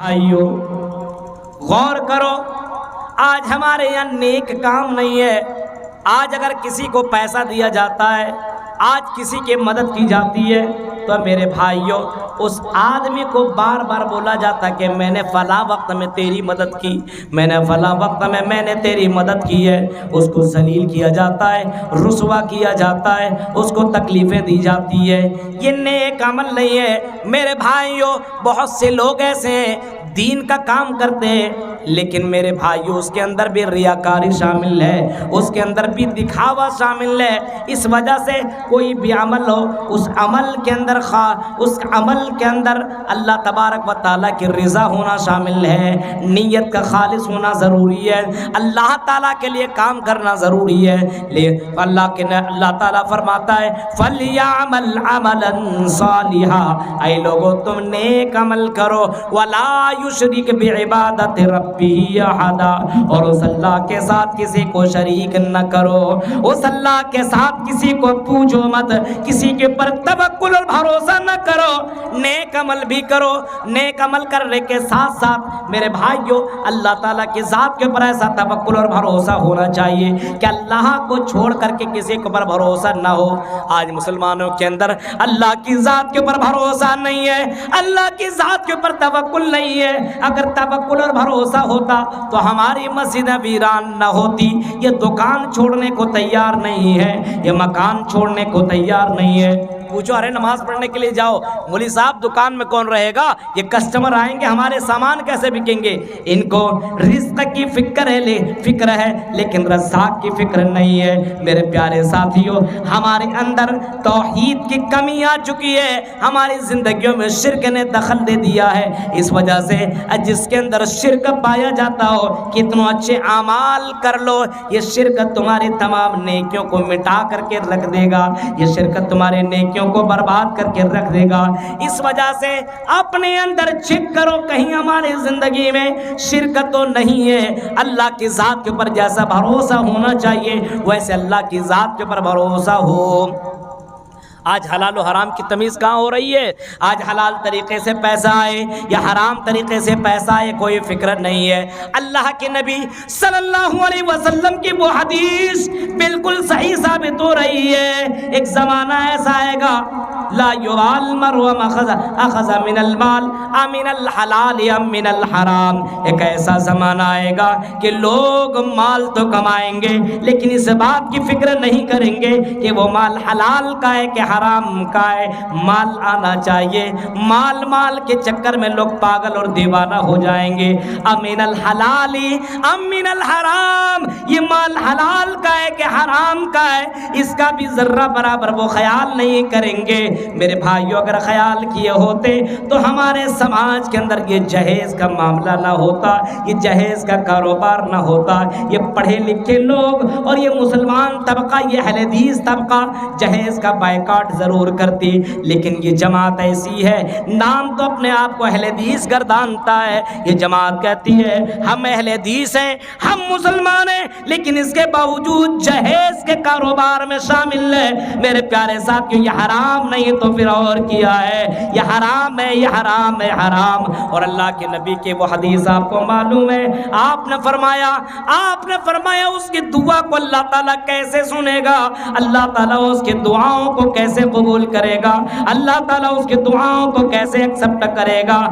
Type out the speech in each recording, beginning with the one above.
بھائیو غور کرو، آج ہمارے یہاں نیک کام نہیں ہے۔ آج اگر کسی کو پیسہ دیا جاتا ہے، آج کسی کی مدد کی جاتی ہے، تو میرے بھائیو اس آدمی کو بار بار بولا جاتا کہ میں نے فلاں وقت میں تیری مدد کی، میں نے فلاں وقت میں نے تیری مدد کی ہے۔ اس کو ذلیل کیا جاتا ہے، رسوا کیا جاتا ہے، اس کو تکلیفیں دی جاتی ہے۔ یہ نیک عمل نہیں ہے میرے بھائیو۔ بہت سے لوگ ایسے ہیں دین کا کام کرتے ہیں، لیکن میرے بھائیو اس کے اندر بھی ریاکاری شامل ہے، اس کے اندر بھی دکھاوا شامل ہے۔ اس وجہ سے کوئی بھی عمل ہو، اس عمل کے اندر اللہ تبارک و تعالیٰ کی رضا ہونا شامل ہے، نیت کا خالص ہونا ضروری ہے، اللہ تعالیٰ کے لیے کام کرنا ضروری ہے۔ اللہ تعالیٰ فرماتا ہے فَلْيَعْمَلْ عَمَلًا صَالِحًا، اے لوگو تم نیک عمل کرو، وَلَا يُشْرِكْ بِعِبَادَةِ رَبِّهِ أَحَدًا، اور اس اللہ کے ساتھ کسی کو شریک نہ کرو، اس اللہ کے ساتھ کسی کو پوجو مت، کسی کے پر توکل اور بھروسہ نہ کرو۔ نیک عمل بھی کرو، نیک عمل کرنے کے ساتھ ساتھ میرے بھائیو اللہ تعالیٰ کی ذات کے اوپر ایسا توکل اور بھروسہ ہونا چاہیے کہ اللہ کو چھوڑ کر کے کسی کے اوپر بھروسہ نہ ہو۔ آج مسلمانوں کے اندر اللہ کی ذات کے اوپر بھروسہ نہیں ہے، اللہ کی ذات کے اوپر توکل نہیں ہے۔ اگر توکل اور بھروسہ ہوتا تو ہماری مسجد ویران نہ ہوتی۔ یہ دکان چھوڑنے کو تیار نہیں ہے، یہ مکان چھوڑنے کو تیار نہیں ہے۔ پوچھو ارے نماز پڑھنے کے لیے جاؤ، مولوی صاحب دکان میں کون رہے گا، یہ کسٹمر آئیں گے ہمارے سامان کیسے بکیں گے۔ ان کو رزق کی فکر ہے لیکن رزاق کی فکر نہیں ہے۔ میرے پیارے ساتھیوں، ہمارے اندر توحید کی کمی آ چکی ہے، ہماری زندگیوں میں شرک نے دخل دے دیا ہے۔ اس وجہ سے جس کے اندر شرک پایا جاتا ہو، کتنے اچھے اعمال کر لو، یہ شرک تمہاری تمام نیکیوں کو مٹا کر کے رکھ دے گا، یہ شرک تمہارے نیکیوں کو برباد کر کے رکھ دے گا۔ اس وجہ سے اپنے اندر چیک کرو کہیں ہماری زندگی میں شرک تو نہیں ہے۔ اللہ کی ذات کے اوپر جیسا بھروسہ ہونا چاہیے ویسے اللہ کی ذات کے اوپر بھروسہ ہو۔ آج حلال و حرام کی تمیز کہاں ہو رہی ہے؟ آج حلال طریقے سے پیسہ آئے یا حرام طریقے سے پیسہ آئے کوئی فکر نہیں ہے۔ اللہ کے نبی صلی اللہ علیہ وسلم کی وہ حدیث بالکل صحیح ثابت ہو رہی ہے۔ ایک زمانہ ایسا آئے گا لا یوال المرء اخذ من المال امن الحلال ام من الحرام۔ ایک ایسا زمانہ آئے گا کہ لوگ مال تو کمائیں گے لیکن اس بات کی فکر نہیں کریں گے کہ وہ مال حلال کا ہے کہ حرام کا ہے۔ مال آنا چاہیے، مال کے چکر میں لوگ پاگل اور دیوانہ ہو جائیں گے۔ امن الحلال ام من الحرام، یہ مال حلال کا ہے کہ حرام کا ہے، اس کا بھی ذرہ برابر وہ خیال نہیں کریں گے۔ میرے بھائیو اگر خیال کیے ہوتے تو ہمارے سماج کے اندر یہ جہیز کا معاملہ نہ ہوتا، یہ جہیز کا کاروبار نہ ہوتا۔ یہ پڑھے لکھے لوگ اور یہ مسلمان طبقہ، یہ اہل حدیث طبقہ جہیز کا بائیکاٹ ضرور کرتی، لیکن یہ جماعت ایسی ہے، نام تو اپنے آپ کو اہل حدیث گردانتا ہے، یہ جماعت کہتی ہے ہم اہل حدیث ہیں، ہم مسلمان ہیں، لیکن اس کے باوجود جہیز کے کاروبار میں شامل ہے۔ میرے پیارے ساتھیوں، یہ حرام نہیں تو پھر اور کیا ہے؟ یہ حرام ہے، یہ حرام ہے، حرام۔ اور اللہ کے نبی کی وہ حدیث آپ کو معلوم ہے، آپ نے فرمایا اس کی دعا کو اللہ تعالیٰ کیسے سنے گا، اللہ تعالیٰ اس کی دعاؤں کو کیسے قبول کرے گا، اللہ تعالیٰ اس کی دعاؤں کو کیسے ایکسپٹ کرے گا؟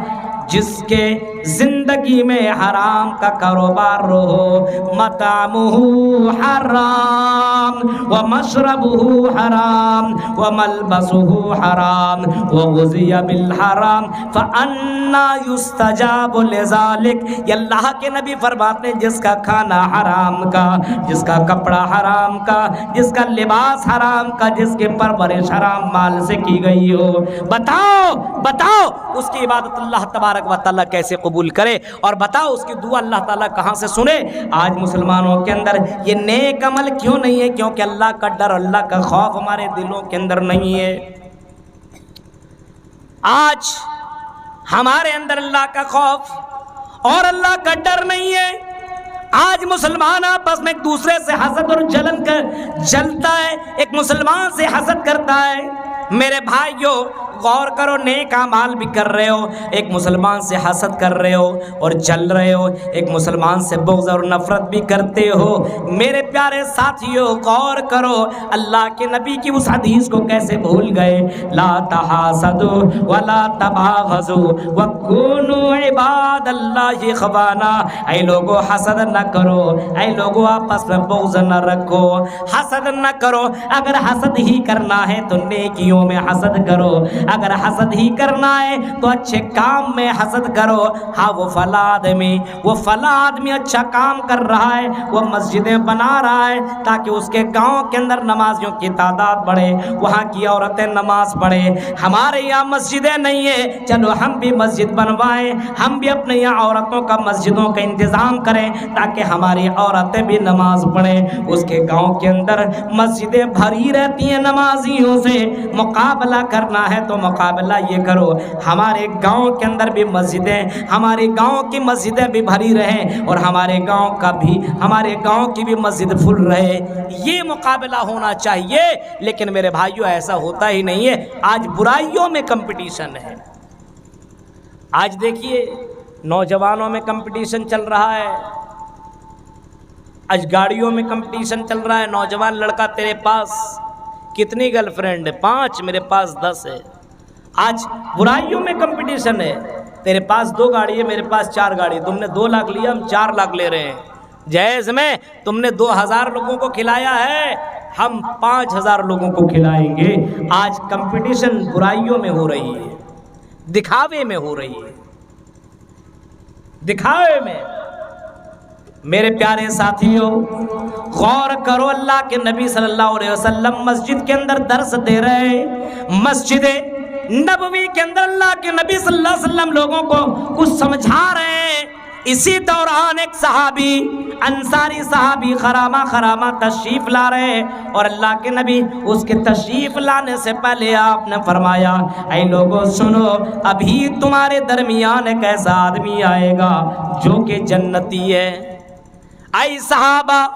جس کے زندگی میں حرام کا کاروبار ہو، مطعمہ حرام ومشربہ حرام وملبسہ حرام وغذی بالحرام فأنا یستجاب لذلک۔ یہ اللہ کے نبی فرماتے ہیں جس کا کھانا حرام کا، جس کا کپڑا حرام کا، جس کا لباس حرام کا، جس کی پرورش حرام مال سے کی گئی ہو، بتاؤ اس کی عبادت اللہ تبارک و تعالیٰ کیسے قبول کرے، اور بتاؤ اس کی دعا اللہ تعالیٰ کہاں سے سنے۔ آج مسلمانوں کے اندر یہ نیک عمل کیوں نہیں ہے؟ کیونکہ اللہ کا ڈر، اللہ کا خوف ہمارے دلوں کے اندر نہیں ہے۔ آج ہمارے اندر اللہ کا خوف اور اللہ کا ڈر نہیں ہے۔ آج مسلمان آپس میں ایک دوسرے سے حسد اور جلن کر جلتا ہے، ایک مسلمان سے حسد کرتا ہے، میرے بھائیوں غور کرو، نیک اعمال بھی کر رہے ہو، ایک مسلمان سے حسد کر رہے ہو اور جل رہے ہو، ایک مسلمان سے بغض اور نفرت بھی کرتے ہو۔ میرے پیارے ساتھیوں غور کرو، اللہ کے نبی کی اس حدیث کو کیسے بھول گئے؟ لا تحاسدوا ولا تباغضوا وكونوا عباد اللہ اخوانا۔ اے لوگو حسد نہ کرو، اے لوگو آپس میں بغض نہ رکھو، حسد نہ کرو۔ اگر حسد ہی کرنا ہے تو نیکیوں میں حسد کرو، اگر حسد ہی کرنا ہے تو اچھے کام میں حسد کرو۔ ہاں وہ فلاں آدمی اچھا کام کر رہا ہے، وہ مسجدیں بنا رہا ہے تاکہ اس کے گاؤں کے اندر نمازیوں کی تعداد بڑھے، وہاں کی عورتیں نماز پڑھے۔ ہمارے یہاں مسجدیں نہیں ہیں، چلو ہم بھی مسجد بنوائیں، ہم بھی اپنے یہاں عورتوں کا مسجدوں کا انتظام کریں تاکہ ہماری عورتیں بھی نماز پڑھیں۔ اس کے گاؤں کے اندر مسجدیں بھری رہتی ہیں نمازیوں سے، مقابلہ کرنا ہے تو مقابلہ یہ کرو، ہمارے گاؤں کے اندر بھی مسجدیں، ہمارے گاؤں کی مسجدیں بھی بھری رہیں اور ہمارے گاؤں کی بھی مسجد فل رہے، یہ مقابلہ ہونا چاہیے۔ لیکن میرے بھائیوں ایسا ہوتا ہی نہیں ہے، آج برائیوں میں کمپٹیشن ہے۔ آج دیکھیے نوجوانوں میں کمپٹیشن چل رہا ہے، آج گاڑیوں میں کمپٹیشن چل رہا ہے۔ نوجوان لڑکا تیرے پاس کتنی گرل فرینڈ ہے؟ 5، میرے پاس 10 ہے۔ آج برائیوں میں کمپٹیشن ہے، تیرے پاس 2 گاڑی ہے، میرے پاس 4 گاڑی، تم نے 2 لاکھ لیا، ہم 4 لاکھ لے رہے ہیں۔ جہیز میں تم نے 2000 لوگوں کو کھلایا ہے، ہم 5000 لوگوں کو کھلائیں گے۔ آج کمپٹیشن برائیوں میں ہو رہی ہے، دکھاوے میں ہو رہی ہے، دکھاوے میں۔ میرے پیارے ساتھیوں غور کرو، اللہ کے نبی صلی اللہ علیہ وسلم مسجد کے اندر درس دے رہے ہیں، مسجد نبوی کے اندر اللہ کے نبی صلی اللہ علیہ وسلم لوگوں کو کچھ سمجھا رہے ہیں۔ اسی دوران ایک صحابی، انصاری صحابی خرامہ تشریف لا رہے ہیں، اور اللہ کے نبی اس کے تشریف لانے سے پہلے آپ نے فرمایا، اے لوگوں سنو، ابھی تمہارے درمیان ایک ایسا آدمی آئے گا جو کہ جنتی ہے۔ اے صحابہ،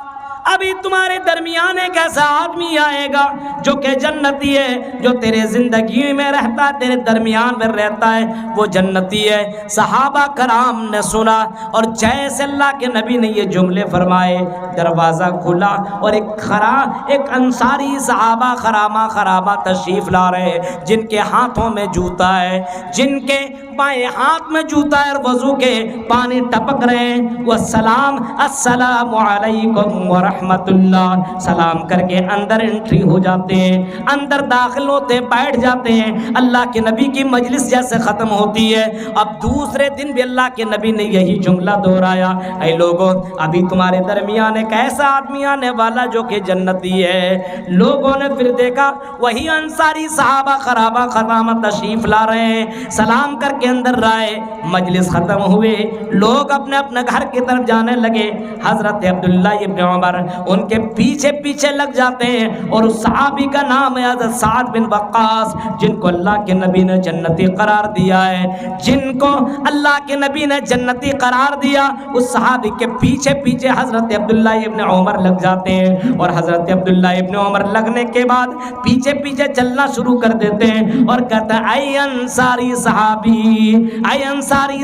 ابھی تمہارے درمیان ایک ایسا آدمی آئے گا جو کہ جنتی ہے، جو تیرے زندگی میں رہتا ہے، تیرے درمیان میں رہتا ہے، وہ جنتی ہے۔ صحابہ کرام نے سنا، اور جیسے اللہ کے نبی نے یہ جملے فرمائے، دروازہ کھلا اور ایک انصاری صحابہ خرامہ تشریف لا رہے ہیں، جن کے ہاتھوں میں جوتا ہے، جن کے بائیں ہاتھ میں جوتا ہے اور وضو کے پانی ٹپک رہے ہیں۔ وہ السلام علیکم ورحمۃ اللہ سلام کر کے اندر انٹری ہو جاتے ہیں، اندر داخل ہوتے ہیں، بیٹھ جاتے ہیں۔ اللہ کے نبی کی مجلس جیسے ختم ہوتی ہے، اب دوسرے دن بھی اللہ کے نبی نے یہی جملہ دہرایا، اے لوگوں، ابھی تمہارے درمیان ایک ایسا آدمی آنے والا جو کہ جنتی ہے۔ لوگوں نے پھر دیکھا وہی انصاری صحابہ خرامہ تشریف لا رہے ہیں، سلام کر کے اندر رائے، مجلس ختم ہوئے، لوگ اپنے اپنے گھر کی طرف جانے لگے۔ حضرت عبداللہ ابن عمر ان کے پیچھے لگ جاتے ہیں، اور اس صحابی کا نام ہے حضرت سعد بن وقاص، جن کو اللہ کے نبی نے جنتی قرار دیا ہے، جن کو اللہ کے نبی نے جنتی قرار دیا۔ اس صحابی کے پیچھے حضرت عبداللہ ابن عمر لگ جاتے ہیں، اور حضرت عبداللہ ابن عمر لگنے کے بعد پیچھے چلنا شروع کر دیتے ہیں، اور کہتا ہے، اے انصاری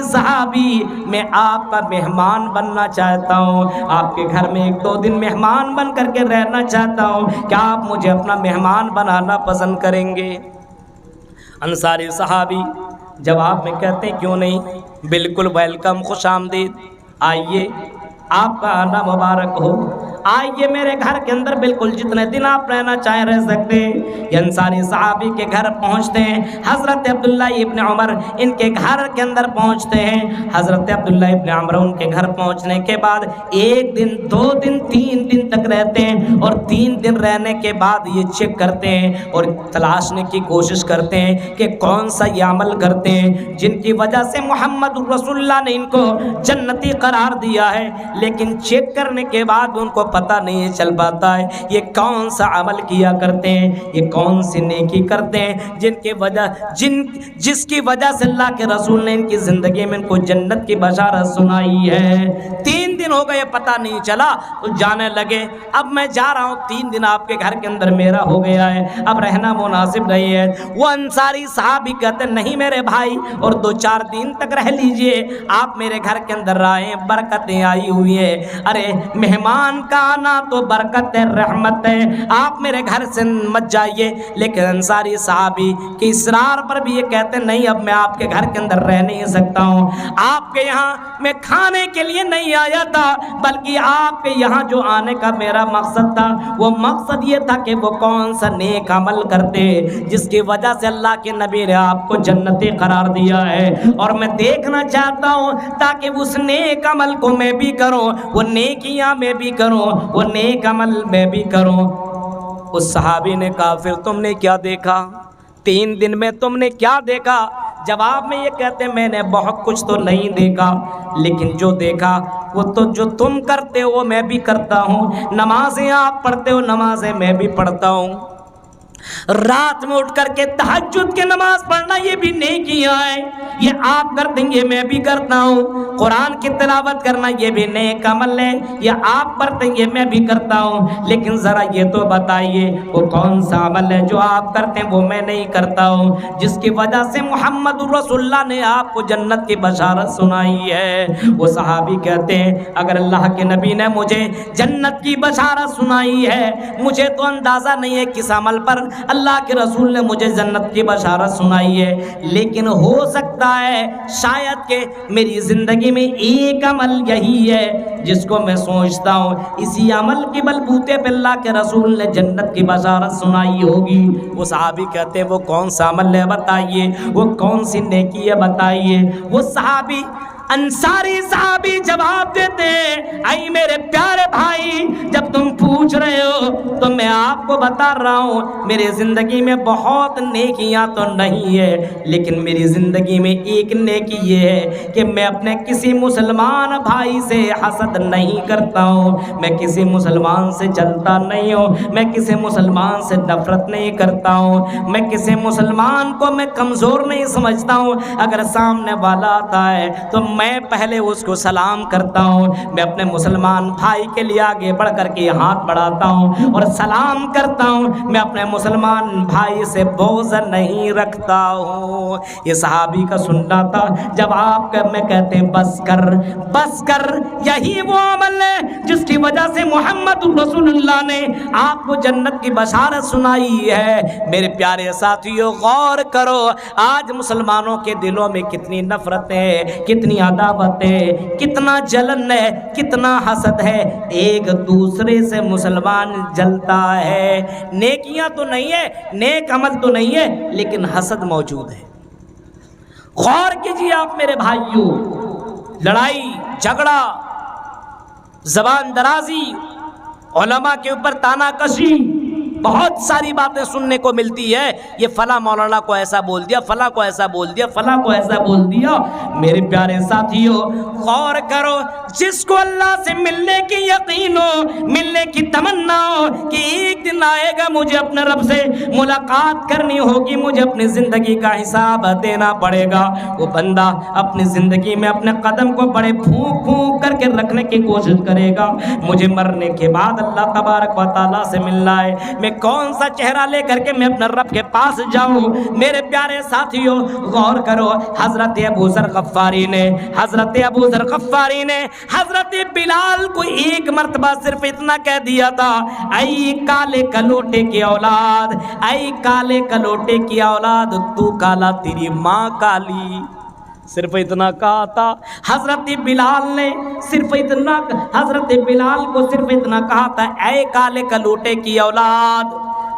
صحابی، میں آپ کا مہمان بننا چاہتا ہوں، آپ کے گھر میں 1-2 دن مہمان بن کر کے رہنا چاہتا ہوں، کیا آپ مجھے اپنا مہمان بنانا پسند کریں گے؟ انصاری صحابی جواب میں کہتے ہیں، کیوں نہیں، بالکل ویلکم، خوش آمدید، آئیے، آپ کا آنا مبارک ہو، آئیے میرے گھر کے اندر، بالکل جتنے دن آپ رہنا چاہیں رہ سکتے ہیں۔ یہ انصاری صحابی کے گھر پہنچتے ہیں، حضرت عبداللہ ابن عمر ان کے گھر کے اندر پہنچتے ہیں۔ حضرت عبداللہ ابن عمر ان کے گھر پہنچنے کے بعد 1 دن 2 دن 3 دن تک رہتے ہیں، اور 3 دن رہنے کے بعد یہ چیک کرتے ہیں اور تلاشنے کی کوشش کرتے ہیں کہ کون سا یہ عمل کرتے ہیں جن کی وجہ سے محمد رسول اللہ نے ان کو جنتی قرار دیا ہے، لیکن چیک کرنے کے بعد ان کو پتہ نہیں چل پاتا ہے یہ کون سا عمل کیا کرتے ہیں، یہ کون سی نیکی کرتے ہیں جس کی وجہ سے اللہ کے رسول نے ان کی زندگی میں ان کو جنت کی بشارت سنائی ہے۔ 3 دن دن ہو گئے پتہ نہیں چلا، تو جانے لگے اب میں جا رہا ہوں، 3 دن آپ کے گھر کے اندر میرا ہو گیا ہے، اب رہنا مناسب نہیں ہے۔ وہ انصاری صحابی کہتے نہیں میرے بھائی، اور 2-4 دن تک رہ لیجئے، آپ میرے گھر کے اندر آئے، برکتیں آئی ہوئی ہے۔ ارے مہمان کا آنا تو برکت ہے، رحمت ہے، آپ میرے گھر سے مت جائیے۔ لیکن انصاری صحابی کے اصرار پر بھی یہ کہتے نہیں اب میں آپ کے گھر کے اندر رہ نہیں سکتا ہوں، آپ کے یہاں میں کھانے کے لیے نہیں آیا تھا، بلکہ آپ کے یہاں جو آنے کا میرا مقصد تھا وہ مقصد یہ تھا کہ وہ کون سا نیک عمل کرتے جس کی وجہ سے اللہ کے نبی نے آپ کو جنتی قرار دیا ہے، اور میں دیکھنا چاہتا ہوں تاکہ اس نیک عمل کو میں بھی کروں، وہ نیکیاں میں بھی کروں، وہ نیک عمل میں بھی کروں۔ اس صحابی نے کہا پھر تم نے کیا دیکھا؟ 3 دن میں تم نے کیا دیکھا؟ جواب میں یہ کہتے میں نے بہت کچھ تو نہیں دیکھا، لیکن جو دیکھا وہ تو جو تم کرتے ہو میں بھی کرتا ہوں، نمازیں آپ پڑھتے ہو نمازیں میں بھی پڑھتا ہوں، رات میں اٹھ کر کے تہجد کی نماز پڑھنا یہ بھی نیکیاں ہیں، یہ آپ کر دیں گے میں بھی کرتا ہوں، قرآن کی تلاوت کرنا یہ بھی نیک عمل ہے، یہ آپ پڑھتے ہیں میں بھی کرتا ہوں، لیکن ذرا یہ تو بتائیے وہ کون سا عمل ہے جو آپ کرتے ہیں وہ میں نہیں کرتا ہوں، جس کی وجہ سے محمد رسول اللہ نے آپ کو جنت کی بشارت سنائی ہے۔ وہ صحابی کہتے ہیں اگر اللہ کے نبی نے مجھے جنت کی بشارت سنائی ہے، مجھے تو اندازہ نہیں ہے کس عمل پر اللہ کے رسول نے مجھے جنت کی بشارت سنائی ہے، لیکن ہو سکتا ہے شاید کہ میری زندگی میں ایک عمل یہی ہے جس کو میں سوچتا ہوں اسی عمل کی بلبوتے پہ اللہ کے رسول نے جنت کی بشارت سنائی ہوگی۔ وہ صحابی کہتے ہیں وہ کون سا عمل ہے بتائیے، وہ کون سی نیکی ہے بتائیے۔ وہ صحابی انصاری صحابی جواب دیتے ہیں اے میرے پیارے بھائی جب تم پوچھ رہے ہو تو میں آپ کو بتا رہا ہوں میری زندگی میں بہت نیکیاں تو نہیں ہے، لیکن میری زندگی میں ایک نیکی یہ ہے کہ میں اپنے کسی مسلمان بھائی سے حسد نہیں کرتا ہوں، میں کسی مسلمان سے جلتا نہیں ہوں، میں کسی مسلمان سے نفرت نہیں کرتا ہوں، میں کسی مسلمان کو میں کمزور نہیں سمجھتا ہوں، اگر سامنے والا آتا ہے تو میں پہلے اس کو سلام کرتا ہوں، میں اپنے مسلمان بھائی کے لیے آگے بڑھ کر کے ہاتھ بڑھاتا ہوں اور سلام کرتا ہوں، میں اپنے مسلمان بھائی سے بغض نہیں رکھتا ہوں۔ یہ صحابی کا سننا تھا جب آپ میں کہتے ہیں بس کر، یہی وہ عمل ہے جس کی وجہ سے محمد رسول اللہ نے آپ کو جنت کی بشارت سنائی ہے۔ میرے پیارے ساتھیوں غور کرو آج مسلمانوں کے دلوں میں کتنی نفرت ہے، کتنی عداوت ہے، کتنا جلن ہے، کتنا حسد ہے، ایک دوسرے سے مسلمان جلتا ہے، نیکیاں تو نہیں ہے، نیک عمل تو نہیں ہے، لیکن حسد موجود ہے۔ غور کیجیے آپ میرے بھائیوں، لڑائی جھگڑا، زبان درازی، علماء کے اوپر تانا کشی، بہت ساری باتیں سننے کو ملتی ہے، یہ فلاں مولانا کو ایسا بول دیا، فلاں کو ایسا بول دیا، فلاں کو ایسا بول دیا۔ میرے پیارے ساتھیوں غور کرو جس کو اللہ سے ملنے کی یقین ہو، ملنے کی تمنا ہو کہ ایک دن آئے گا مجھے اپنے رب سے ملاقات کرنی ہوگی، مجھے اپنی زندگی کا حساب دینا پڑے گا، وہ بندہ اپنی زندگی میں اپنے قدم کو بڑے پھونک پھونک کر کے رکھنے کی کوشش کرے گا، مجھے مرنے کے بعد اللہ تبارک و تعالیٰ سے ملنا ہے، میں کون سا چہرہ لے کر کے میں اپنے رب کے پاس جاؤں۔ میرے پیارے ساتھیوں غور کرو حضرت ابو ذر غفاری نے حضرت بلال کو ایک مرتبہ صرف اتنا کہہ دیا تھا اے کالے کلوٹے کی اولاد، اے کالے کلوٹے کی اولاد، تو کالا تیری ماں کالی، صرف اتنا کہا تھا حضرت بلال نے، حضرت بلال کو صرف اتنا کہا تھا اے کالے کلوٹے کی اولاد۔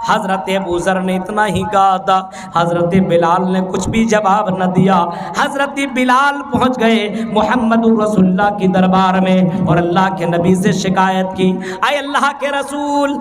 حضرت ابو ذر نے اتنا ہی کہا تھا، حضرت بلال نے کچھ بھی جواب نہ دیا۔ حضرت بلال پہنچ گئے محمد رسول اللہ کی دربار میں اور اللہ کے نبی سے شکایت کی، اے اللہ کے رسول،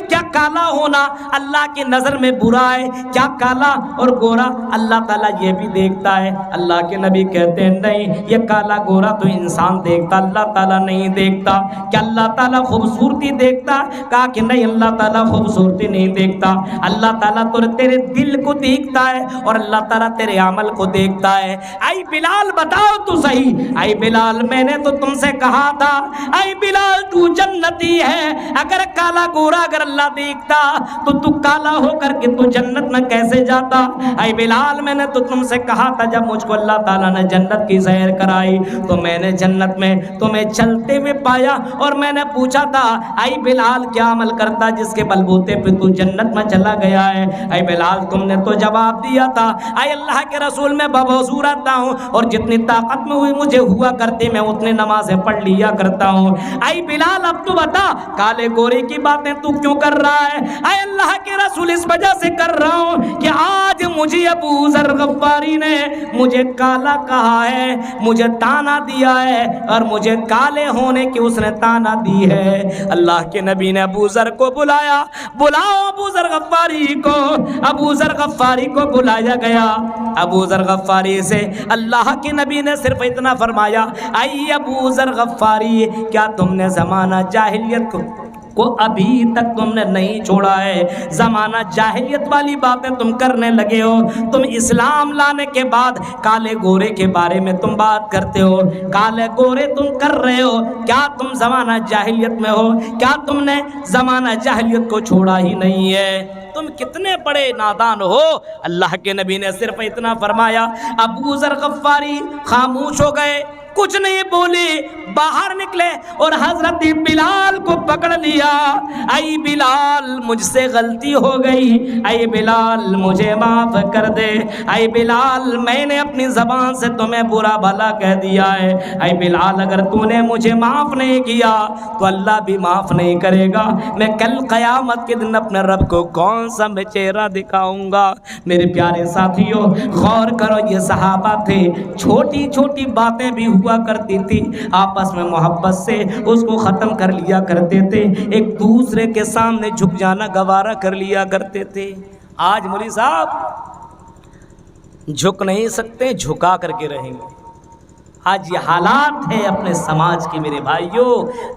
کیا کالا ہونا اللہ کی نظر میں برا ہے؟ کیا کالا اور گورا اللہ تعالیٰ یہ بھی دیکھتا ہے؟ اللہ کے نبی کہتے ہیں نہیں، یہ کالا گورا تو انسان دیکھتا، اللہ تعالیٰ نہیں دیکھتا۔ کیا اللہ تعالیٰ خوبصورتی دیکھتا؟ کہا کہ نہیں، اللہ تعالیٰ خوبصورتی نہیں دیکھتا، اللہ تعالیٰ تو تیرے دل کو دیکھتا ہے اور اللہ تعالیٰ تیرے عمل کو دیکھتا ہے۔ اے بلال بتاؤ تو صحیح، اے بلال میں نے تو تم سے کہا تھا، اے بلال تو جنتی ہے، اگر کالا گورا اگر اللہ دیکھتا تو کالا ہو کر کے تو جنت میں کیسے جاتا؟ اے بلال میں نے تو تم سے کہا تھا، جب مجھ کو اللہ تعالیٰ نے جنت کی سیر کرائی تو میں نے جنت میں تمہیں چلتے ہوئے پایا اور میں نے پوچھا تھا اے بلال کیا عمل کرتا جس کے بلبوتے پہ تو جنت میں چلا گیا ہے؟ اے بلال تم نے تو جواب دیا تھا، اے اللہ کے رسول میں بوضو رہتا ہوں اور جتنی طاقت میں ہوئی مجھے ہوا کرتی میں اتنی نمازیں پڑھ لیا کرتا ہوں۔ اے بلال اب تو بتا کالے گورے کی باتیں تو کیوں کر رہا ہے؟ اے اللہ کے رسول اس وجہ سے کر رہا ہوں کہ آج مجھے ابو ذر غفاری نے مجھے کالا کہا ہے، مجھے تانا دیا ہے اور مجھے کالے ہونے کی اس نے تانا دی ہے۔ اللہ کے نبی نے ابو ذر کو بلایا، بلاؤ ابو ذر غفاری کو۔ ابو ذر غفاری کو بلایا گیا، ابو ذر غفاری سے اللہ کے نبی نے صرف اتنا فرمایا، اے ابو ذر غفاری کیا تم نے زمانہ جاہلیت کو ابھی تک تم نے نہیں چھوڑا ہے؟ زمانہ جاہلیت والی باتیں تم کرنے لگے ہو، تم اسلام لانے کے بعد کالے گورے کے بارے میں تم بات کرتے ہو، کالے گورے تم کر رہے ہو، کیا تم زمانہ جاہلیت میں ہو؟ کیا تم نے زمانہ جاہلیت کو چھوڑا ہی نہیں ہے؟ تم کتنے بڑے نادان ہو۔ اللہ کے نبی نے صرف اتنا فرمایا، ابو ذر غفاری خاموش ہو گئے، کچھ نہیں بولے، باہر نکلے اور حضرت بلال کو پکڑ لیا۔ اے بلال مجھ سے غلطی ہو گئی، اے بلال مجھے معاف کر دے، اے بلال میں نے اپنی زبان سے تمہیں برا بھلا کہہ دیا ہے، اے بلال اگر تو نے مجھے معاف نہیں کیا تو اللہ بھی معاف نہیں کرے گا، میں کل قیامت کے دن اپنے رب کو کون سا میں چہرہ دکھاؤں گا۔ میرے پیارے ساتھیوں غور کرو، یہ صحابہ تھے، چھوٹی چھوٹی باتیں بھی ہوا کرتی تھی، آپس میں محبت سے اس کو ختم کر لیا کرتے تھے، ایک دوسرے کے سامنے جھک جانا گوارا کر لیا کرتے تھے۔ آج مولوی صاحب جھک نہیں سکتے، جھکا کر کے رہیں گے۔ آج یہ حالات ہے اپنے سماج کے میرے بھائیوں،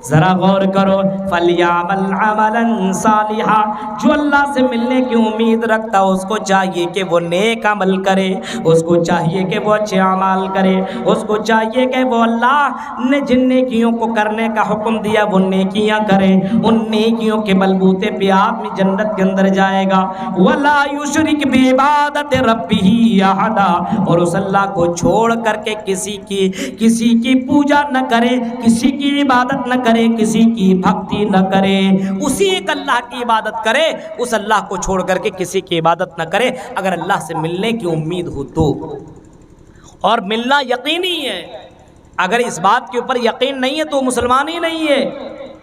ذرا غور کرو۔ فَلْيَعْمَلْ عَمَلًا صَالِحًا، جو اللہ سے ملنے کی امید رکھتا اس کو چاہیے کہ وہ نیک عمل کرے، اس کو چاہیے کہ وہ اچھے اعمال کرے، اس کو چاہیے کہ وہ اللہ نے جن نیکیوں کو کرنے کا حکم دیا وہ نیکیاں کرے، ان نیکیوں کے بلبوتے پہ آدمی جنت کے اندر جائے گا۔ وَلَا يُشْرِكْ بِعِبَادَةِ رَبِّهِ أَحَدًا، اور اس اللہ کو چھوڑ کر کے کسی کی پوجا نہ کرے، کسی کی عبادت نہ کرے، کسی کی بھکتی نہ کرے، اسی ایک اللہ کی عبادت کرے، اس اللہ کو چھوڑ کر کے کسی کی عبادت نہ کرے اگر اللہ سے ملنے کی امید ہو تو۔ اور ملنا یقینی ہے، اگر اس بات کے اوپر یقین نہیں ہے تو مسلمان ہی نہیں ہے۔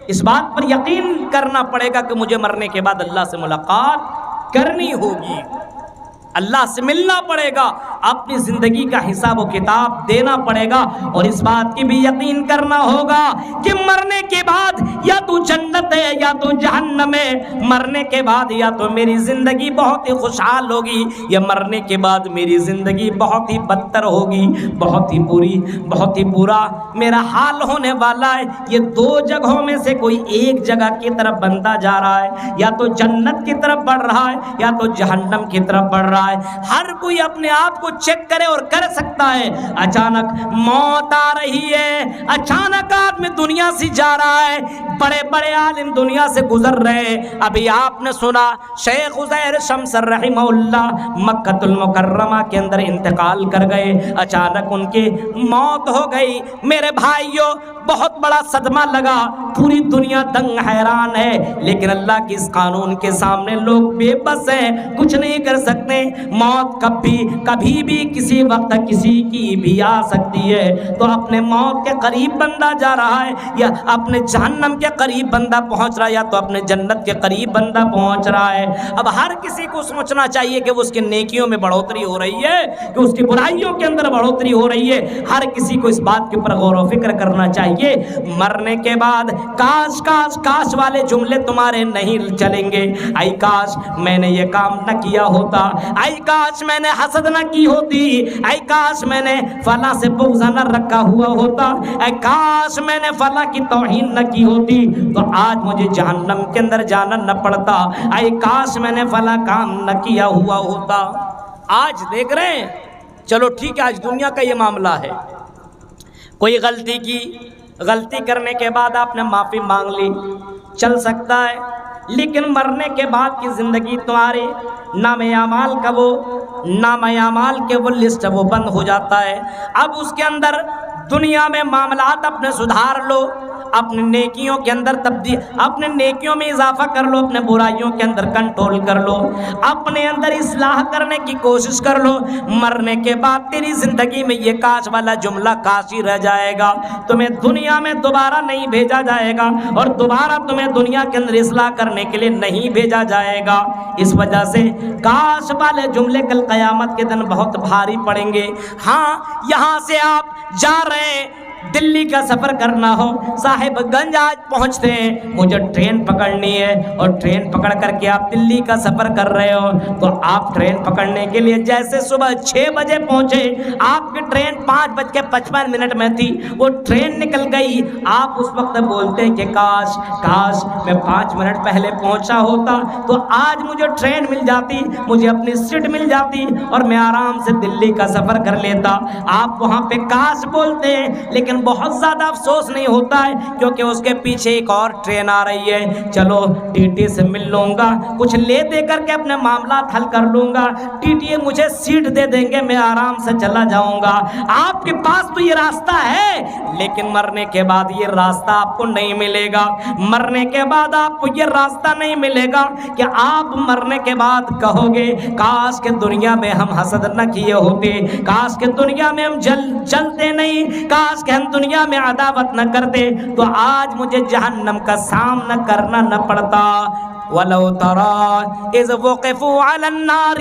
اس بات پر یقین کرنا پڑے گا کہ مجھے مرنے کے بعد اللہ سے ملاقات کرنی ہوگی، اللہ سے ملنا پڑے گا، اپنی زندگی کا حساب و کتاب دینا پڑے گا، اور اس بات کی بھی یقین کرنا ہوگا کہ مرنے کے بعد یا تو جنت ہے یا تو جہنم ہے، مرنے کے بعد یا تو میری زندگی بہت ہی خوشحال ہوگی یا مرنے کے بعد میری زندگی بہت ہی بدتر ہوگی، بہت ہی بری، بہت ہی برا میرا حال ہونے والا ہے۔ یہ دو جگہوں میں سے کوئی ایک جگہ کی طرف بنتا جا رہا ہے، یا تو جنت کی طرف بڑھ رہا ہے یا تو جہنم کی طرف بڑھ رہا ہے۔ ہر کوئی اپنے آپ کو چیک کرے اور کر سکتا ہے۔ اچانک موت آ رہی ہے، اچانک آدمی دنیا سے جا رہا ہے، بڑے بڑے عالم دنیا سے گزر رہے۔ ابھی آپ نے سنا شیخ عزیر شمسر رحمہ اللہ مکہ المکرمہ کے اندر انتقال کر گئے، اچانک ان کی موت ہو گئی۔ میرے بھائیوں بہت بڑا صدمہ لگا، پوری دنیا دنگ حیران ہے، لیکن اللہ کے اس قانون کے سامنے لوگ بے بس ہیں، کچھ نہیں کر سکتے۔ موت کبھی بھی کسی وقت کسی کی بھی آ سکتی ہے، تو اپنے موت کے قریب بندہ جا رہا ہے یا اپنے جہنم کے قریب بندہ پہنچ رہا ہے یا تو اپنے جنت کے قریب بندہ پہنچ رہا ہے۔ اب ہر کسی کو سوچنا چاہیے کہ وہ اس کی نیکیوں میں بڑھوتری ہو رہی ہے کہ اس کی برائیوں کے اندر بڑھوتری ہو رہی ہے۔ ہر کسی کو اس بات کے اوپر غور و فکر کرنا چاہیے۔ مرنے کے بعد کاش کاش کاش والے جملے تمہارے نہیں چلیں گے. اے کاش میں نے یہ کام نہ کیا ہوتا, اے کاش میں نے حسد نہ کی ہوتی, اے کاش میں نے فلاں سے بغض نہ رکھا ہوا ہوتا, اے کاش میں نے فلاں کی توہین نہ کی ہوتی تو آج مجھے جہنم کے اندر جانا نہ پڑتا, اے کاش میں نے فلاں کام نہ کیا ہوا ہوتا. آج دیکھ رہے ہیں, چلو ٹھیک ہے, آج دنیا کا یہ معاملہ ہے. کوئی غلطی کی, غلطی کرنے کے بعد آپ نے معافی مانگ لی, چل سکتا ہے, لیکن مرنے کے بعد کی زندگی تمہارے نام اعمال کا وہ نام اعمال کے وہ لسٹ وہ بند ہو جاتا ہے. اب اس کے اندر دنیا میں معاملات اپنے سدھار لو, اپنے نیکیوں کے اندر تبدیل, اپنے نیکیوں میں اضافہ کر لو, اپنے برائیوں کے اندر کنٹرول کر لو, اپنے اندر اصلاح کرنے کی کوشش کر لو. مرنے کے بعد تیری زندگی میں یہ کاش والا جملہ کاش ہی رہ جائے گا, تمہیں دنیا میں دوبارہ نہیں بھیجا جائے گا اور دوبارہ تمہیں دنیا کے اندر اصلاح کرنے کے لیے نہیں بھیجا جائے گا. اس وجہ سے کاش والے جملے کل قیامت کے دن بہت بھاری پڑیں گے. ہاں, یہاں سے آپ جا رہے ہیں, دلی کا سفر کرنا ہو, صاحب گنج آج پہنچتے ہیں, مجھے ٹرین پکڑنی ہے, اور ٹرین پکڑ کر کے آپ دلی کا سفر کر رہے ہو, تو آپ ٹرین پکڑنے کے لیے جیسے صبح 6 بجے پہنچے, آپ کی ٹرین 5:55 میں تھی, وہ ٹرین نکل گئی, آپ اس وقت بولتے ہیں کہ کاش کاش میں 5 منٹ پہلے پہنچا ہوتا تو آج مجھے ٹرین مل جاتی, مجھے اپنی سیٹ مل جاتی اور میں آرام سے دلی کا سفر کر لیتا. آپ وہاں پہ کاش بولتے ہیں, لیکن بہت زیادہ افسوس نہیں ہوتا ہے, کیونکہ اس کے پیچھے ایک اور ٹرین آ رہی ہے. چلو ٹی ٹی سے مل لوں گا, کچھ لے دے کر کے اپنے معاملات حل کر لوں گا, ٹی ٹی مجھے سیٹ دے دیں گے, میں آرام سے چلا جاؤں گا. آپ کے پاس تو یہ راستہ ہے, لیکن مرنے کے بعد یہ راستہ آپ کو نہیں ملے گا. مرنے کے بعد آپ کو یہ راستہ نہیں ملے گا کہ آپ مرنے کے بعد کہو گے کاش کہ دنیا میں ہم حسد نہ کیے ہوتے, کاش کہ دنیا میں ہم جلتے نہیں, کاش کہ ہم دنیا میں عداوت نہ کرتے تو آج مجھے جہنم کا سامنا کرنا نہ پڑتا. وَلَوْ تَرَىٰ إِذْ وُقِفُوا عَلَى النَّارِ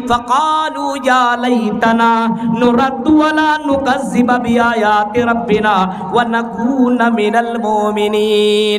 فَقَالُوا يَا لَيْتَنَا نُرَدُّ وَلَا نُكَذِّبَ بِآيَاتِ رَبِّنَا وَنَكُونَ مِنَ الْمُؤْمِنِينَ.